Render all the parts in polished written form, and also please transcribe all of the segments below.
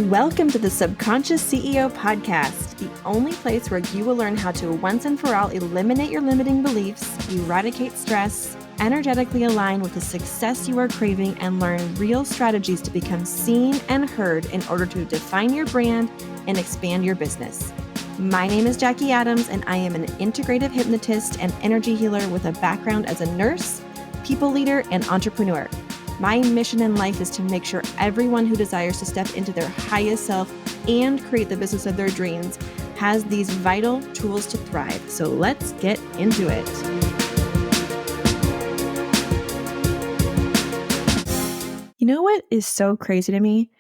Welcome to the Subconscious CEO Podcast, the only place where you will learn how to once and for all eliminate your limiting beliefs, eradicate stress, energetically align with the success you are craving, and learn real strategies to become seen and heard in order to define your brand and expand your business. My name is Jackie Adams, and I am an integrative hypnotist and energy healer with a background as a nurse, people leader, and entrepreneur. My mission in life is to make sure everyone who desires to step into their highest self and create the business of their dreams has these vital tools to thrive. So let's get into it. You know what is so crazy to me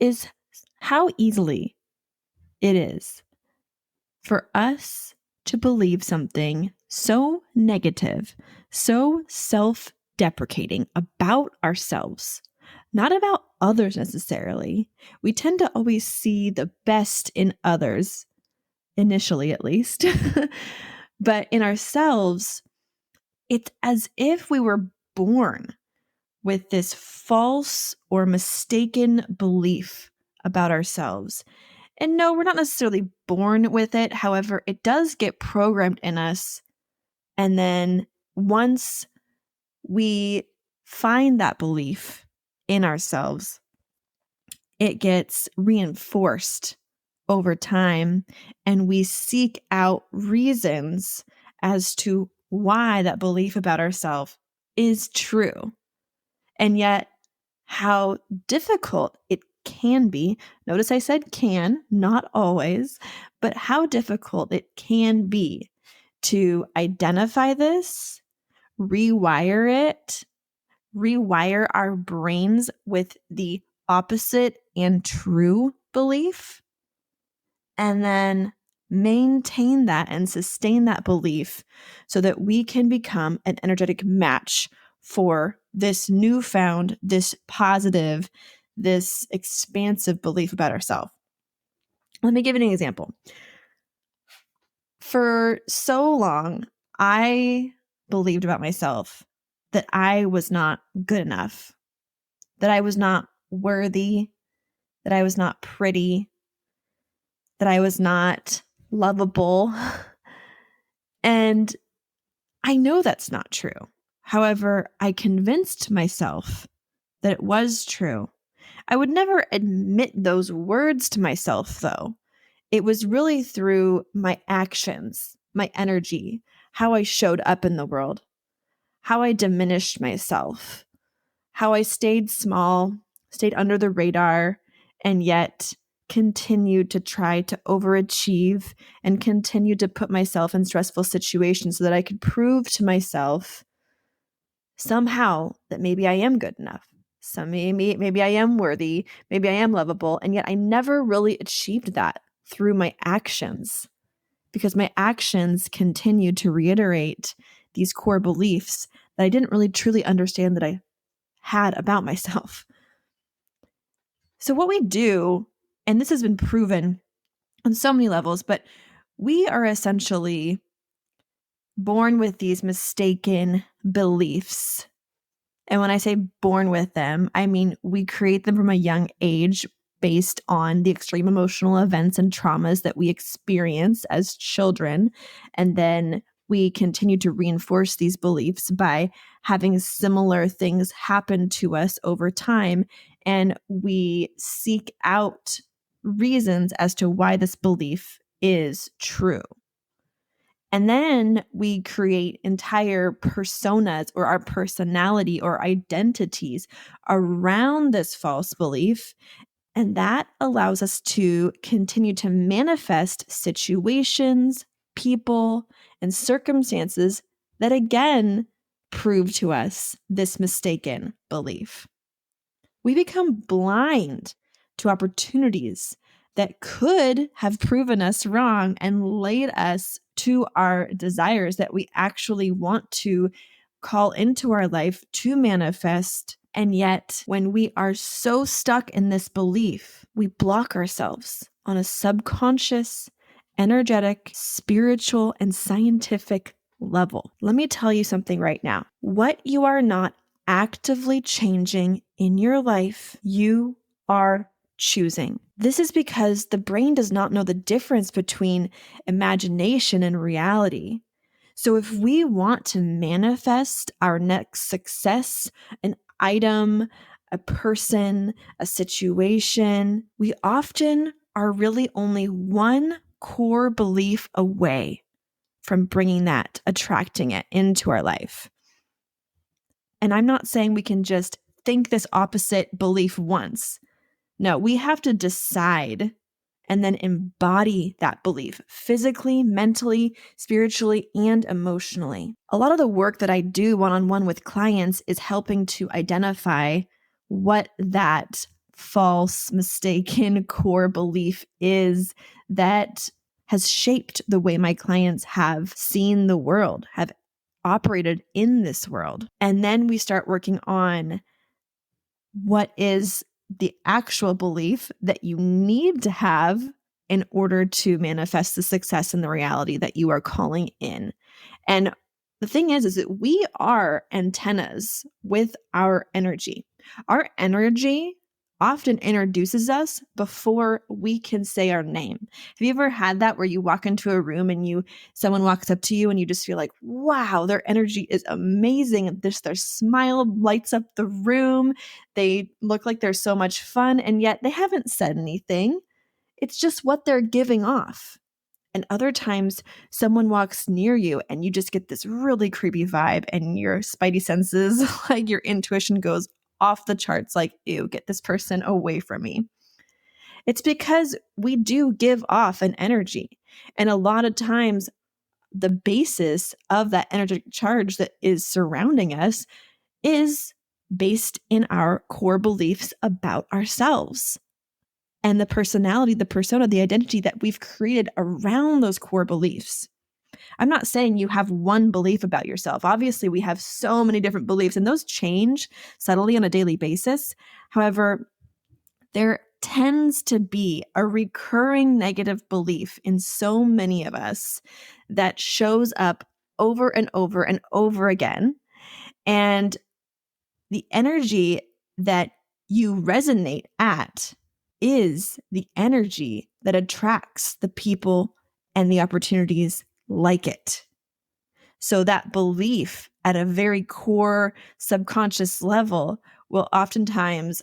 is how easily it is for us to believe something so negative, so self-deprecating about ourselves, not about others necessarily. We tend to always see the best in others, initially at least, but in ourselves, it's as if we were born with this false or mistaken belief about ourselves. And no, we're not necessarily born with it. However, it does get programmed in us. And then once we find that belief in ourselves, it gets reinforced over time, and we seek out reasons as to why that belief about ourselves is true. And yet, how difficult it can be. Notice I said can, not always, but how difficult it can be to identify this, rewire it, rewire our brains with the opposite and true belief, and then maintain that and sustain that belief so that we can become an energetic match for this newfound, this positive, this expansive belief about ourselves. Let me give you an example. For so long, I believed about myself that I was not good enough, that I was not worthy, that I was not pretty, that I was not lovable. And I know that's not true. However, I convinced myself that it was true. I would never admit those words to myself, though. It was really through my actions, my energy, how I showed up in the world, how I diminished myself, how I stayed small, stayed under the radar, and yet continued to try to overachieve and continued to put myself in stressful situations so that I could prove to myself somehow that maybe I am good enough. Maybe I am worthy, maybe I am lovable, and yet I never really achieved that through my actions, because my actions continued to reiterate these core beliefs that I didn't really truly understand that I had about myself. So what we do, and this has been proven on so many levels, but we are essentially born with these mistaken beliefs. And when I say born with them, I mean we create them from a young age based on the extreme emotional events and traumas that we experience as children. And then we continue to reinforce these beliefs by having similar things happen to us over time. And we seek out reasons as to why this belief is true. And then we create entire personas or our personality or identities around this false belief. And that allows us to continue to manifest situations, people, and circumstances that again prove to us this mistaken belief. We become blind to opportunities that could have proven us wrong and laid us to our desires that we actually want to call into our life to manifest. And yet, when we are so stuck in this belief, we block ourselves on a subconscious, energetic, spiritual, and scientific level. Let me tell you something right now. What you are not actively changing in your life, you are choosing. This is because the brain does not know the difference between imagination and reality. So if we want to manifest our next success, an item, a person, a situation, we often are really only one core belief away from bringing that, attracting it into our life. And I'm not saying we can just think this opposite belief once. No, we have to decide and then embody that belief physically, mentally, spiritually, and emotionally. A lot of the work that I do one-on-one with clients is helping to identify what that false, mistaken core belief is that has shaped the way my clients have seen the world, have operated in this world. And then we start working on what is the actual belief that you need to have in order to manifest the success and the reality that you are calling in. And the thing is that we are antennas with our energy. Our energy often introduces us before we can say our name. Have you ever had that where you walk into a room and someone walks up to you and you just feel like, wow, their energy is amazing. Their smile lights up the room. They look like they're so much fun, and yet they haven't said anything. It's just what they're giving off. And other times, someone walks near you and you just get this really creepy vibe, and your spidey senses, like your intuition goes off the charts, like, ew, get this person away from me. It's because we do give off an energy. And a lot of times, the basis of that energetic charge that is surrounding us is based in our core beliefs about ourselves and the personality, the persona, the identity that we've created around those core beliefs. I'm not saying you have one belief about yourself. Obviously, we have so many different beliefs, and those change subtly on a daily basis. However, there tends to be a recurring negative belief in so many of us that shows up over and over and over again. And the energy that you resonate at is the energy that attracts the people and the opportunities like it. So that belief at a very core subconscious level will oftentimes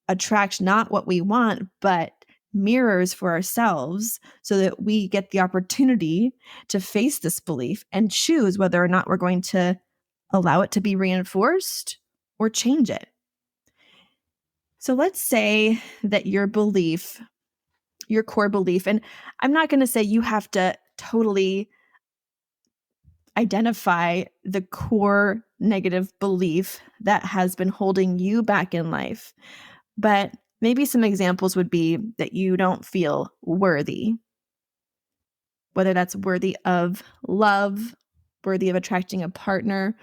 attract not what we want, but mirrors for ourselves so that we get the opportunity to face this belief and choose whether or not we're going to allow it to be reinforced or change it. So let's say that your belief, your core belief, and I'm not going to say you have to totally identify the core negative belief that has been holding you back in life, but maybe some examples would be that you don't feel worthy, whether that's worthy of love, worthy of attracting a partner,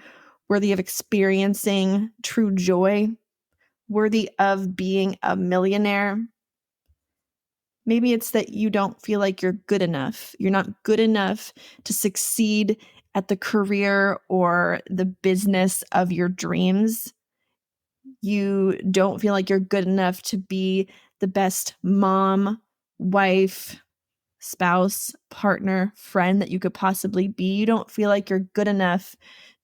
worthy of experiencing true joy, worthy of being a millionaire. Maybe it's that you don't feel like you're good enough. You're not good enough to succeed at the career or the business of your dreams. You don't feel like you're good enough to be the best mom, wife, spouse, partner, friend that you could possibly be. You don't feel like you're good enough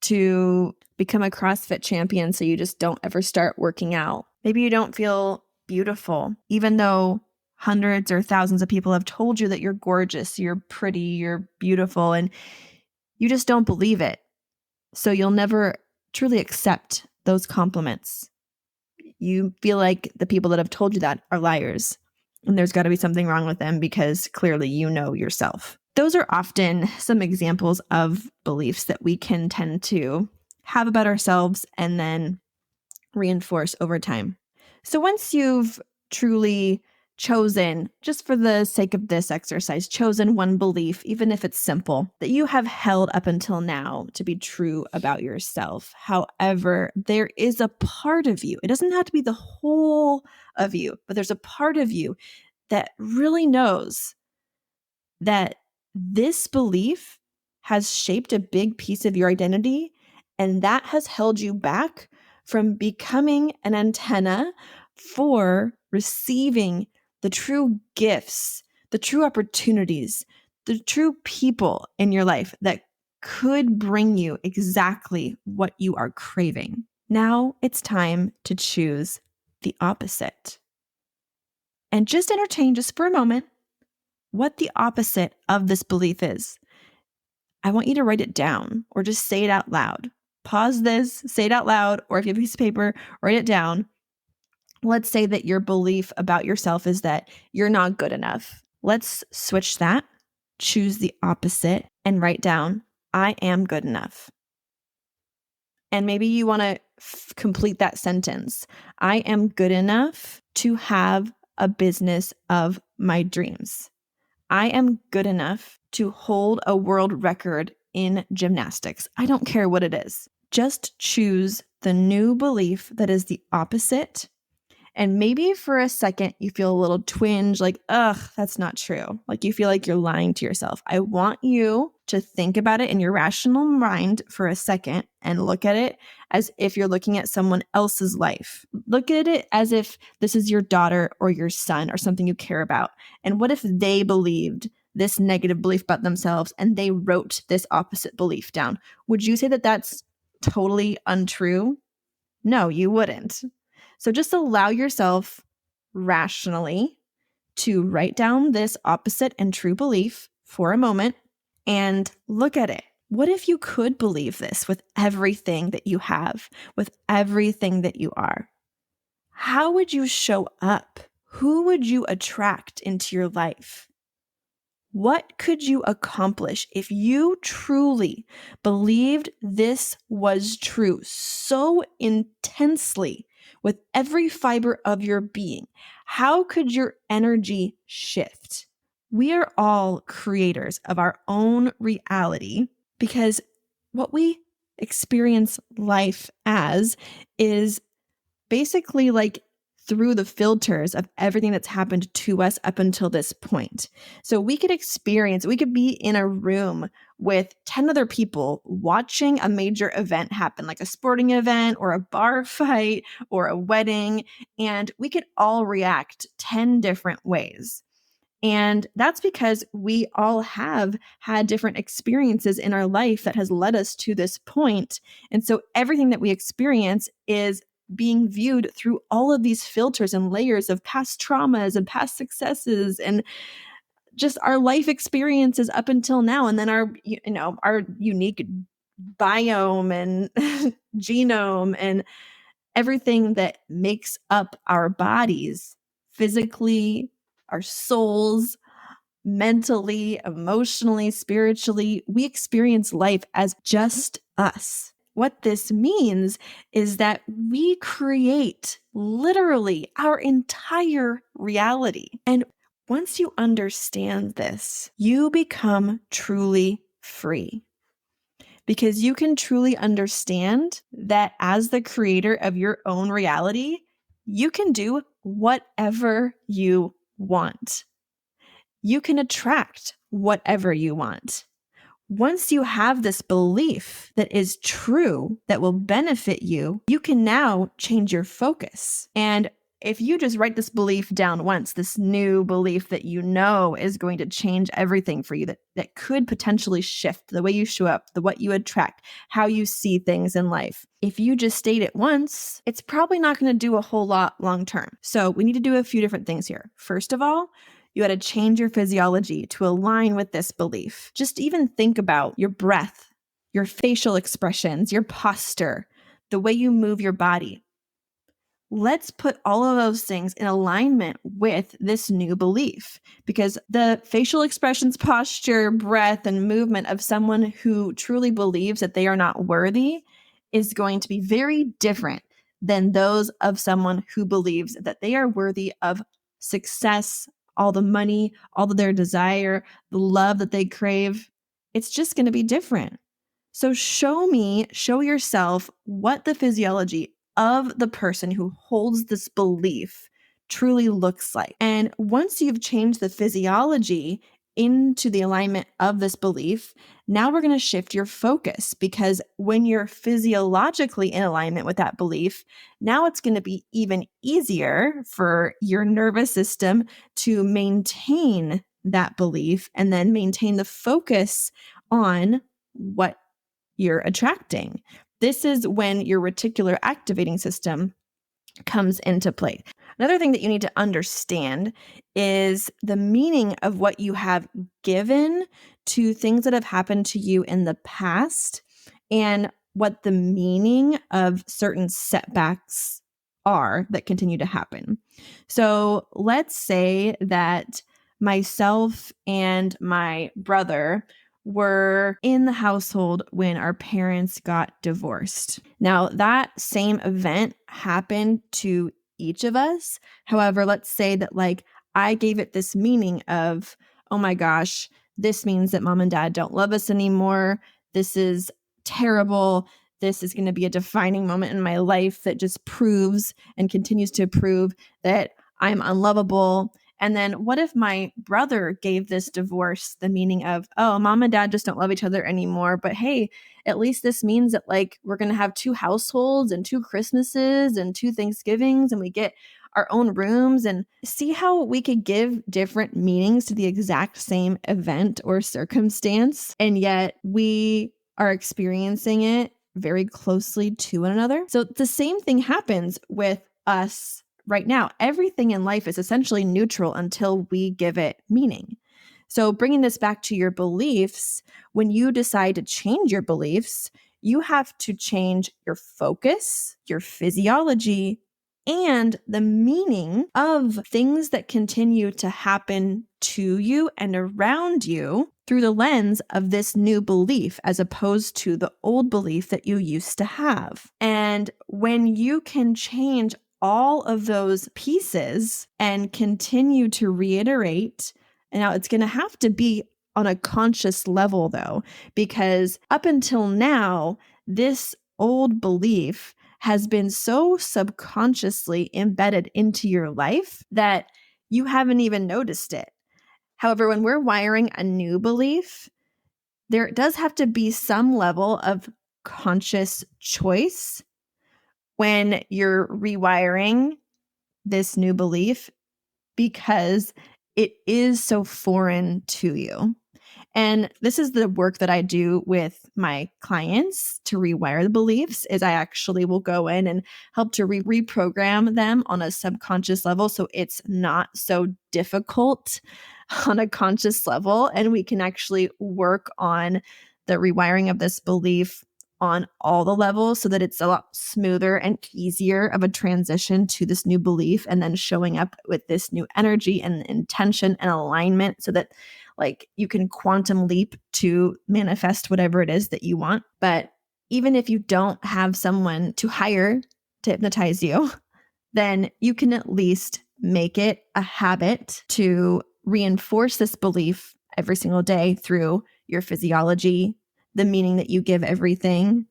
to become a CrossFit champion, so you just don't ever start working out. Maybe you don't feel beautiful, even though hundreds or thousands of people have told you that you're gorgeous, you're pretty, you're beautiful, and you just don't believe it. So you'll never truly accept those compliments. You feel like the people that have told you that are liars, and there's got to be something wrong with them because clearly you know yourself. Those are often some examples of beliefs that we can tend to have about ourselves and then reinforce over time. So once you've truly chosen, just for the sake of this exercise, chosen one belief, even if it's simple, that you have held up until now to be true about yourself. However, there is a part of you, it doesn't have to be the whole of you, but there's a part of you that really knows that this belief has shaped a big piece of your identity, and that has held you back from becoming an antenna for receiving the true gifts, the true opportunities, the true people in your life that could bring you exactly what you are craving. Now it's time to choose the opposite. And just entertain just for a moment what the opposite of this belief is. I want you to write it down or just say it out loud. Pause this, say it out loud, or if you have a piece of paper, write it down. Let's say that your belief about yourself is that you're not good enough. Let's switch that, choose the opposite, and write down, I am good enough. And maybe you want to complete that sentence. I am good enough to have a business of my dreams. I am good enough to hold a world record in gymnastics. I don't care what it is. Just choose the new belief that is the opposite. And maybe for a second, you feel a little twinge like, ugh, that's not true. Like you feel like you're lying to yourself. I want you to think about it in your rational mind for a second and look at it as if you're looking at someone else's life. Look at it as if this is your daughter or your son or something you care about. And what if they believed this negative belief about themselves and they wrote this opposite belief down? Would you say that that's totally untrue? No, you wouldn't. So just allow yourself rationally to write down this opposite and true belief for a moment and look at it. What if you could believe this with everything that you have, with everything that you are? How would you show up? Who would you attract into your life? What could you accomplish if you truly believed this was true so intensely with every fiber of your being? How could your energy shift? We are all creators of our own reality because what we experience life as is basically like through the filters of everything that's happened to us up until this point. So we could be in a room with 10 other people watching a major event happen, like a sporting event or a bar fight or a wedding, and we could all react 10 different ways. And that's because we all have had different experiences in our life that has led us to this point. And so everything that we experience is being viewed through all of these filters and layers of past traumas and past successes and just our life experiences up until now. And then our unique biome and genome and everything that makes up our bodies physically, our souls, mentally, emotionally, spiritually. We experience life as just us. What this means is that we create literally our entire reality. And once you understand this, you become truly free. Because you can truly understand that as the creator of your own reality, you can do whatever you want. You can attract whatever you want. Once you have this belief that is true, that will benefit you, you can now change your focus. And if you just write this belief down once, this new belief that you know is going to change everything for you, that could potentially shift the way you show up, what you attract, how you see things in life. If you just state it once, it's probably not going to do a whole lot long term. So we need to do a few different things here. First of all, you got to change your physiology to align with this belief. Just even think about your breath, your facial expressions, your posture, the way you move your body. Let's put all of those things in alignment with this new belief, because the facial expressions, posture, breath, and movement of someone who truly believes that they are not worthy is going to be very different than those of someone who believes that they are worthy of success, all the money, all of their desire, the love that they crave. It's just going to be different. So show yourself what the physiology of the person who holds this belief truly looks like. And once you've changed the physiology, into the alignment of this belief, now we're going to shift your focus, because when you're physiologically in alignment with that belief, now it's going to be even easier for your nervous system to maintain that belief and then maintain the focus on what you're attracting. This is when your reticular activating system comes into play. Another thing that you need to understand is the meaning of what you have given to things that have happened to you in the past, and what the meaning of certain setbacks are that continue to happen. So let's say that myself and my brother were in the household when our parents got divorced. Now, that same event happened to each of us. However, let's say that I gave it this meaning of, oh my gosh, this means that mom and dad don't love us anymore. This is terrible. This is going to be a defining moment in my life that just proves and continues to prove that I'm unlovable. And then what if my brother gave this divorce the meaning of, oh, mom and dad just don't love each other anymore. But hey, at least this means that we're going to have 2 households and 2 Christmases and 2 Thanksgivings, and we get our own rooms. And see how we could give different meanings to the exact same event or circumstance, and yet we are experiencing it very closely to one another. So the same thing happens with us right now. Everything in life is essentially neutral until we give it meaning. So bringing this back to your beliefs, when you decide to change your beliefs, you have to change your focus, your physiology, and the meaning of things that continue to happen to you and around you through the lens of this new belief, as opposed to the old belief that you used to have. And when you can change all of those pieces and continue to reiterate, and now it's going to have to be on a conscious level though, because up until now, this old belief has been so subconsciously embedded into your life that you haven't even noticed it. However, when we're wiring a new belief, there does have to be some level of conscious choice when you're rewiring this new belief, because it is so foreign to you. And this is the work that I do with my clients to rewire the beliefs. Is I actually will go in and help to reprogram them on a subconscious level, so it's not so difficult on a conscious level, and we can actually work on the rewiring of this belief on all the levels, so that it's a lot smoother and easier of a transition to this new belief, and then showing up with this new energy and intention and alignment, so that you can quantum leap to manifest whatever it is that you want. But even if you don't have someone to hire to hypnotize you, then you can at least make it a habit to reinforce this belief every single day through your physiology, the meaning that you give everything,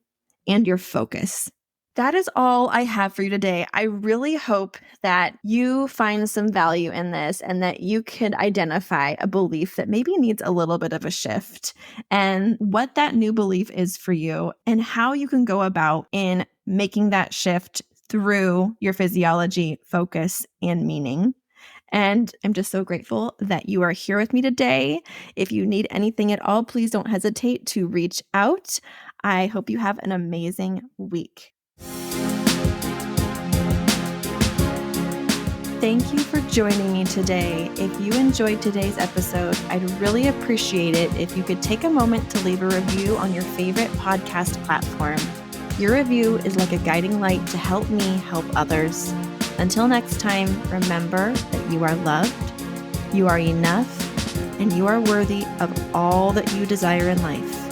and your focus. That is all I have for you today. I really hope that you find some value in this, and that you could identify a belief that maybe needs a little bit of a shift, and what that new belief is for you, and how you can go about in making that shift through your physiology, focus, and meaning. And I'm just so grateful that you are here with me today. If you need anything at all, please don't hesitate to reach out. I hope you have an amazing week. Thank you for joining me today. If you enjoyed today's episode, I'd really appreciate it if you could take a moment to leave a review on your favorite podcast platform. Your review is like a guiding light to help me help others. Until next time, remember that you are loved, you are enough, and you are worthy of all that you desire in life.